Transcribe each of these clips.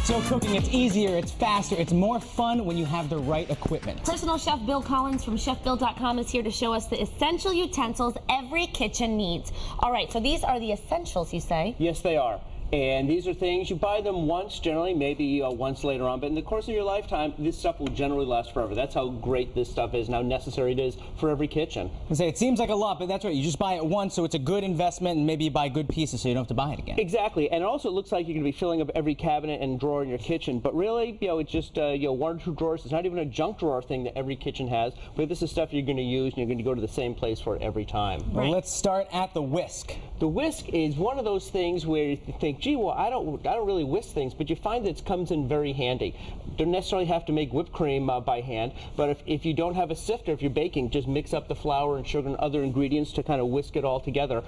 So cooking, it's easier, it's faster, it's more fun when you have the right equipment. Personal chef Bill Collins from chefbill.com is here to show us the essential utensils every kitchen needs. All right, so these are the essentials, you say? Yes, they are. And these are things, you buy them once generally, maybe once later on, but in the course of your lifetime, this stuff will generally last forever. That's how great this stuff is and how necessary it is for every kitchen. I say it seems like a lot, but that's right. You just buy it once, so it's a good investment, and maybe you buy good pieces so you don't have to buy it again. Exactly, and also it looks like you're going to be filling up every cabinet and drawer in your kitchen, but really, it's just one or two drawers. It's not even a junk drawer thing that every kitchen has, but this is stuff you're going to use and you're going to go to the same place for it every time. Well, let's start at the whisk. The whisk is one of those things where you think, gee, well, I don't really whisk things, but you find that it comes in very handy. Don't necessarily have to make whipped cream by hand, but if you don't have a sifter, if you're baking, just mix up the flour and sugar and other ingredients to kind of whisk it all together.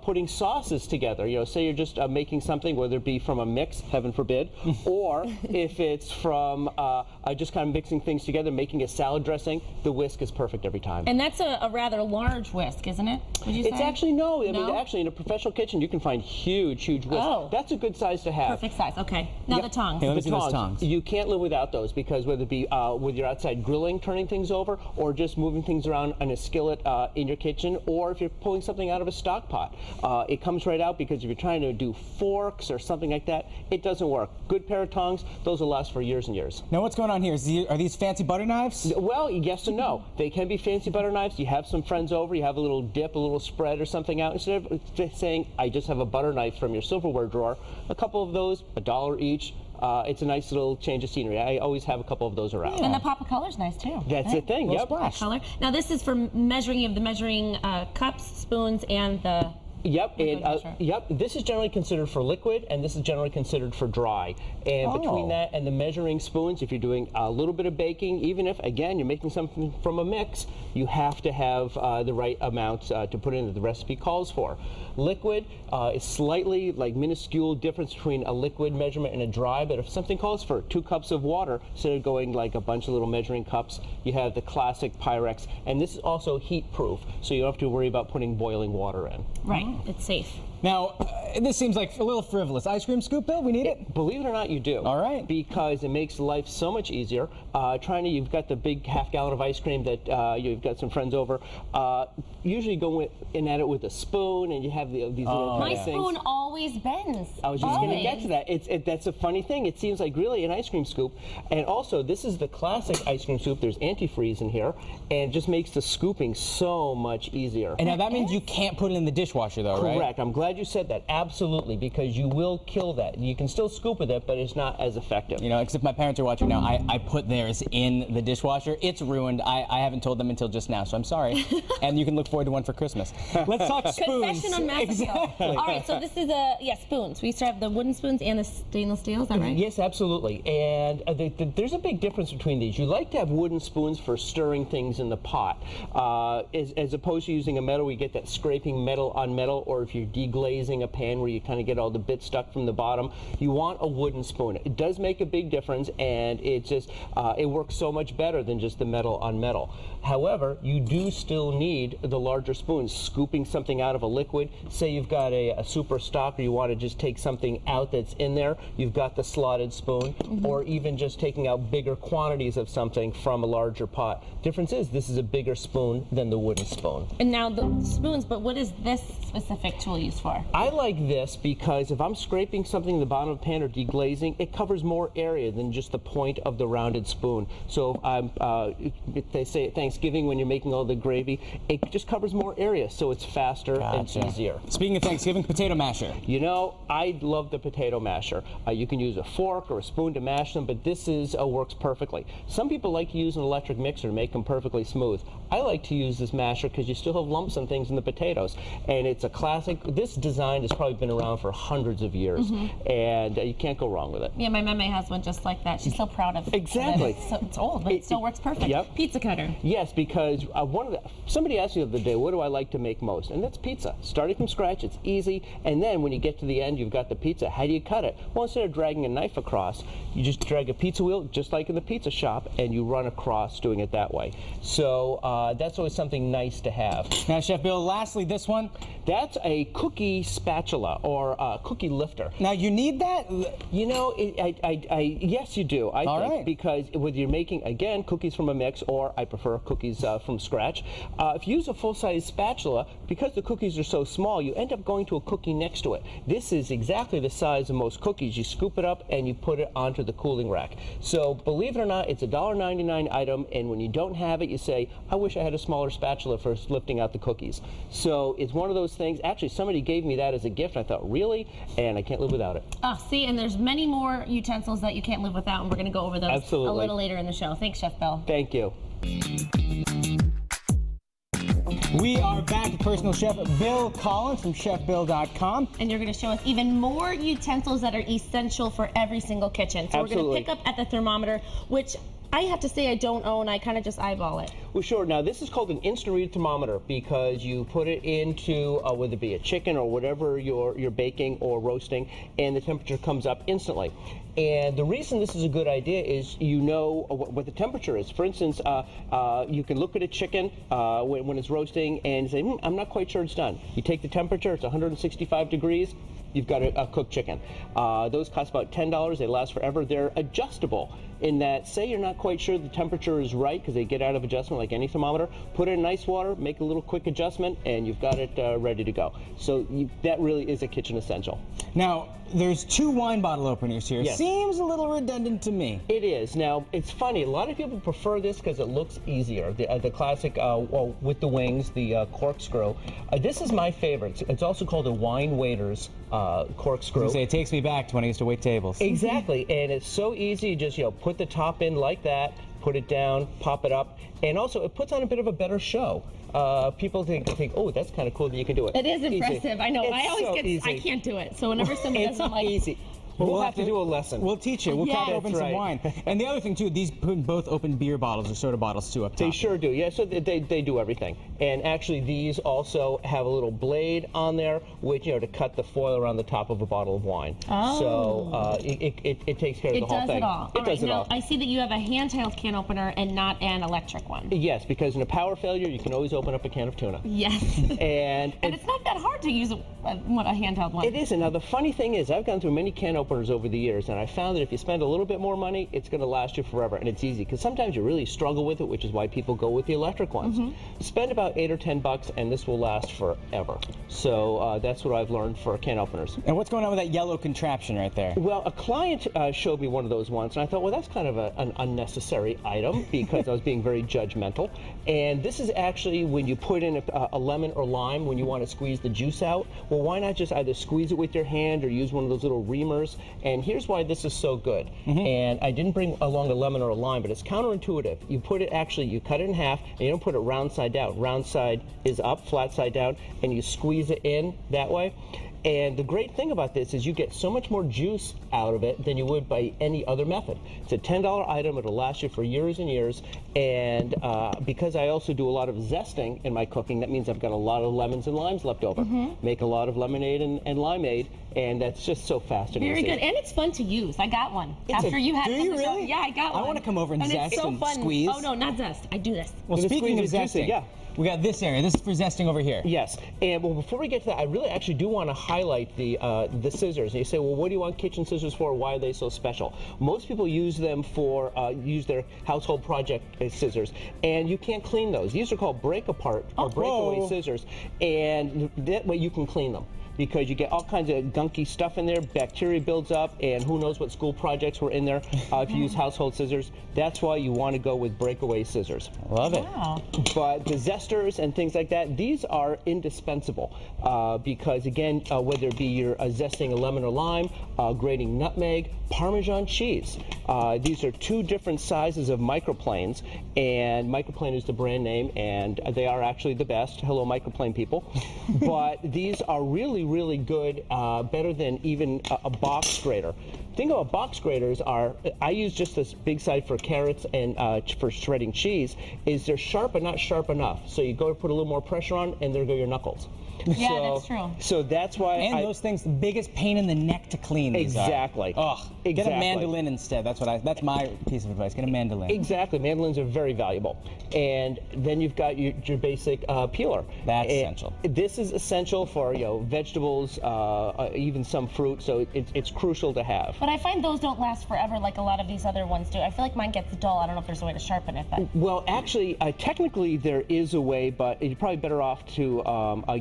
Putting sauces together, say you're just making something, whether it be from a mix, heaven forbid, or if it's from just kind of mixing things together, making a salad dressing, the whisk is perfect every time. And that's a rather large whisk, isn't it? Would you say? It's actually, no. I mean, actually, in a professional kitchen, you can find huge whisk. Oh. That's a good size to have. Perfect size, okay. Now the tongs. Hey, let me see those tongs. You can't live without those, because whether it be with your outside grilling, turning things over, or just moving things around in a skillet in your kitchen, or if you're pulling something out of a stock pot, it comes right out, because if you're trying to do forks or something like that, it doesn't work. Good pair of tongs, those will last for years and years. Now what's going on here? Are these fancy butter knives? Well, yes and no. They can be fancy butter knives. You have some friends over, you have a little dip, a little spread or something out. Instead of saying, I just have a butter knife from your silverware drawer, a couple of those, $1 each. It's a nice little change of scenery. I always have a couple of those around. Yeah. And the pop of color is nice too. That's the thing. Yep. Color. Now this is for measuring. You have the measuring cups, spoons, and the. Yep, and this is generally considered for liquid, and this is generally considered for dry. And between that and the measuring spoons, if you're doing a little bit of baking, even if, again, you're making something from a mix, you have to have the right amount to put in that the recipe calls for. Liquid is slightly minuscule difference between a liquid measurement and a dry, but if something calls for 2 cups of water, instead of going like a bunch of little measuring cups, you have the classic Pyrex, and this is also heat proof, so you don't have to worry about putting boiling water in. Right. It's safe. Now, this seems like a little frivolous. Ice cream scoop, Bill? We need it? Believe it or not, you do. All right. Because it makes life so much easier. You've got the big half-gallon of ice cream that you've got some friends over. Usually go in at it with a spoon, and you have these little My things. spoon always bends. I was just going to get to that. That's a funny thing. It seems like really an ice cream scoop. And also, this is the classic ice cream scoop. There's antifreeze in here, and it just makes the scooping so much easier. And now that means you can't put it in the dishwasher, though, right? Correct. I'm glad you said that. Absolutely, because you will kill that. You can still scoop with it, but it's not as effective. Except my parents are watching now. I put theirs in the dishwasher. It's ruined. I haven't told them until just now, so I'm sorry. And you can look forward to one for Christmas. Let's talk spoons. Confession on massive scale. All right, so this is spoons. We used to have the wooden spoons and the stainless steel. Is that right? Yes, absolutely. And there's a big difference between these. You like to have wooden spoons for stirring things in the pot, as opposed to using a metal where you get that scraping metal on metal, or if you're deglazing a pan where you kind of get all the bits stuck from the bottom. You want a wooden spoon. It does make a big difference, and it just it works so much better than just the metal on metal. However, you do still need the larger spoons. Scooping something out of a liquid, say you've got a super stock, or you want to just take something out that's in there, you've got the slotted spoon, or even just taking out bigger quantities of something from a larger pot. Difference is this is a bigger spoon than the wooden spoon. And now the spoons, but what is this specific tool used for? I like this because if I'm scraping something in the bottom of a pan or deglazing, it covers more area than just the point of the rounded spoon. So they say at Thanksgiving when you're making all the gravy, it just covers more area, so it's faster and easier. Speaking of Thanksgiving, potato masher. I love the potato masher. You can use a fork or a spoon to mash them, but this works perfectly. Some people like to use an electric mixer to make them perfectly smooth. I like to use this masher because you still have lumps and things in the potatoes, and it's a classic. This design has probably been around for hundreds of years, and you can't go wrong with it. Yeah, my mama has one just like that. She's so proud of it. Exactly. It's old, but it still works perfect. Yep. Pizza cutter. Yes, because somebody asked me the other day, what do I like to make most? And that's pizza. Starting from scratch, it's easy, and then when you get to the end, you've got the pizza. How do you cut it? Well, instead of dragging a knife across, you just drag a pizza wheel, just like in the pizza shop, and you run across doing it that way. So that's always something nice to have. Now, Chef Bill, lastly, this one. That's a cookie spatula or cookie lifter. Now, you need that? You know, yes, you do. I think, right. because whether you're making, again, cookies from a mix, or I prefer cookies from scratch, if you use a full-size spatula, because the cookies are so small, you end up going to a cookie next to it. This is exactly the size of most cookies. You scoop it up and you put it onto the cooling rack. So, believe it or not, it's a $1.99 item, and when you don't have it, you say, I wish I had a smaller spatula for lifting out the cookies. So, it's one of those things. Actually, somebody gave me that as a gift. I thought, really? And I can't live without it. Oh, see, and there's many more utensils that you can't live without, and we're going to go over those a little later in the show. Thanks, Chef Bill. Thank you. We are back with personal chef Bill Collins from chefbill.com. And you're going to show us even more utensils that are essential for every single kitchen. So we're going to pick up at the thermometer, which I have to say I don't own. I kind of just eyeball it. Well, sure. Now, this is called an instant read thermometer because you put it into whether it be a chicken or whatever you're baking or roasting, and the temperature comes up instantly. And the reason this is a good idea is you know what the temperature is. For instance, you can look at a chicken when it's roasting and say, I'm not quite sure it's done. You take the temperature, it's 165 degrees. You've got a cooked chicken. Those cost about $10. They last forever. They're adjustable in that, say you're not quite sure the temperature is right because they get out of adjustment like any thermometer, put it in ice water, make a little quick adjustment, and you've got it ready to go. So that really is a kitchen essential. Now, there's 2 wine bottle openers here. Yes. Seems a little redundant to me. It is. Now, it's funny. A lot of people prefer this because it looks easier. The classic, well, with the wings, the corkscrew. This is my favorite. It's also called a wine waiter's corkscrew. It takes me back to when I used to wait tables. Exactly, and it's so easy. You just put the top in like that, put it down, pop it up, and also it puts on a bit of a better show. People think, oh, that's kind of cool that you can do it. It is impressive. Easy. I know. It's I always so get. easy. I can't do it. So whenever somebody does, I'm like, easy. We'll have to do a lesson. We'll teach you. We'll crack open some right. wine. And the other thing, too, these both open beer bottles or soda bottles, too, up top. They sure do. Yeah, so they do everything. And actually, these also have a little blade on there, which, to cut the foil around the top of a bottle of wine. Oh. So it takes care of the whole thing. It does it all. It does it all. I see that you have a handheld can opener and not an electric one. Yes, because in a power failure, you can always open up a can of tuna. Yes. And it's not that hard to use a handheld one. It isn't. Now, the funny thing is, I've gone through many can openers over the years, and I found that if you spend a little bit more money, it's going to last you forever, and it's easy, because sometimes you really struggle with it, which is why people go with the electric ones. Spend about $8 or $10, and this will last forever. So that's what I've learned for can openers. And what's going on with that yellow contraption right there? Well, a client showed me one of those once, and I thought, well, that's kind of an unnecessary item, because I was being very judgmental. And this is actually when you put in a lemon or lime when you want to squeeze the juice out. Well, why not just either squeeze it with your hand or use one of those little reamers? And here's why this is so good. And I didn't bring along a lemon or a lime, but it's counterintuitive. You put it, you cut it in half, and you don't put it round side down. Round side is up, flat side down, and you squeeze it in that way. And the great thing about this is you get so much more juice out of it than you would by any other method. It's a $10 item. It'll last you for years and years. And because I also do a lot of zesting in my cooking, that means I've got a lot of lemons and limes left over. Make a lot of lemonade and limeade, and that's just so fast and Very easy. good. And it's fun to use. I got one. After you had Do you one to show- really? Yeah, I got one. I want to come over and zest it's so and fun. squeeze. Oh, no, not zest. I do this. Well, You can speaking of squeeze it juicy, zesting, yeah. we got this area. This is for zesting over here. Yes, and well, before we get to that, I really actually do want to highlight the scissors. And you say, well, what do you want kitchen scissors for? Why are they so special? Most people use them for use their household project scissors, and you can't clean those. These are called break apart or breakaway scissors, and that way you can clean them, because you get all kinds of gunky stuff in there, bacteria builds up, and who knows what school projects were in there if you use household scissors. That's why you want to go with breakaway scissors. Love it. Wow. But the zesters and things like that, these are indispensable because, again, whether it be you're zesting a lemon or lime, grating nutmeg, Parmesan cheese. These are 2 different sizes of microplanes, and Microplane is the brand name, and they are actually the best. Hello, Microplane people. But these are really, really good, better than even a box grater. The thing about box graters are, I use just this big side for carrots and for shredding cheese, is they're sharp but not sharp enough. So you go to put a little more pressure on, and there go your knuckles. Yeah, that's true. So that's why And those things, the biggest pain in the neck to clean. Exactly. Ugh. Get a Exactly. mandolin instead. That's my piece of advice. Get a mandolin. Exactly. Mandolins are very valuable. And then you've got your basic peeler. That's essential. This is essential for vegetables, even some fruit. So it's crucial to have. But I find those don't last forever like a lot of these other ones do. I feel like mine gets dull. I don't know if there's a way to sharpen it. But Well, actually, technically there is a way, but you're probably better off to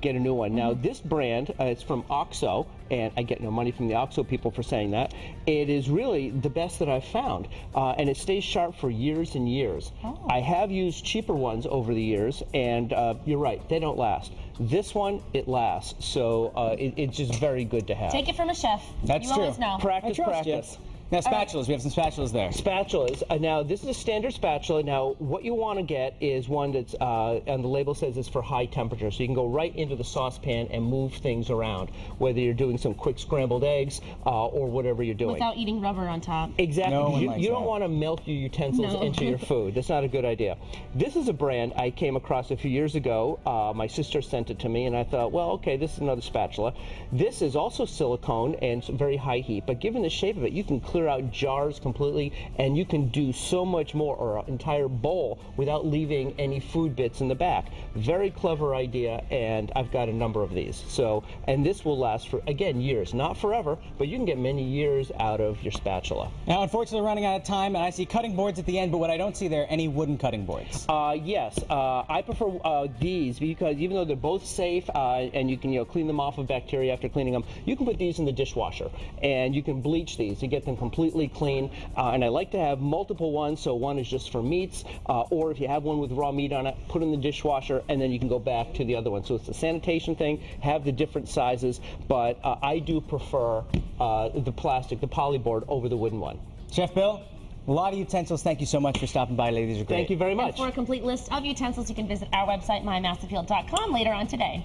get a new one. Now, this brand, it's from OXO, and I get no money from the OXO people for saying that. It is really the best that I've found, and it stays sharp for years and years. Oh. I have used cheaper ones over the years, and you're right, they don't last. This one, it lasts, so it's just very good to have. take it from a chef. That's you true. always know. Practice, I trust practice. you. Now, spatulas. We have some spatulas there. Spatulas. Now, this is a standard spatula. Now, what you want to get is one that's, and the label says it's for high temperature, so you can go right into the saucepan and move things around, whether you're doing some quick scrambled eggs or whatever you're doing. Without eating rubber on top. Exactly. No one You likes don't that. want to melt your utensils No. into your food. That's not a good idea. This is a brand I came across a few years ago. My sister sent it to me, and I thought, well, okay, this is another spatula. This is also silicone and very high heat, but given the shape of it, you can clear out jars completely, and you can do so much more, or an entire bowl, without leaving any food bits in the back. Very clever idea, and I've got a number of these. So, and this will last for, again, years. Not forever, but you can get many years out of your spatula. Now, unfortunately, we're running out of time, and I see cutting boards at the end, but what I don't see there are any wooden cutting boards. Yes, I prefer these because even though they're both safe and you can clean them off of bacteria after cleaning them, you can put these in the dishwasher and you can bleach these to get them completely clean. And I like to have multiple ones, so one is just for meats, or if you have one with raw meat on it, put it in the dishwasher and then you can go back to the other one. So it's a sanitation thing, have the different sizes, but I do prefer the plastic, the polyboard over the wooden one. Chef Bill, a lot of utensils. Thank you so much for stopping by today. These are great. Thank you very much. And for a complete list of utensils, you can visit our website, mymassappeal.com, later on today.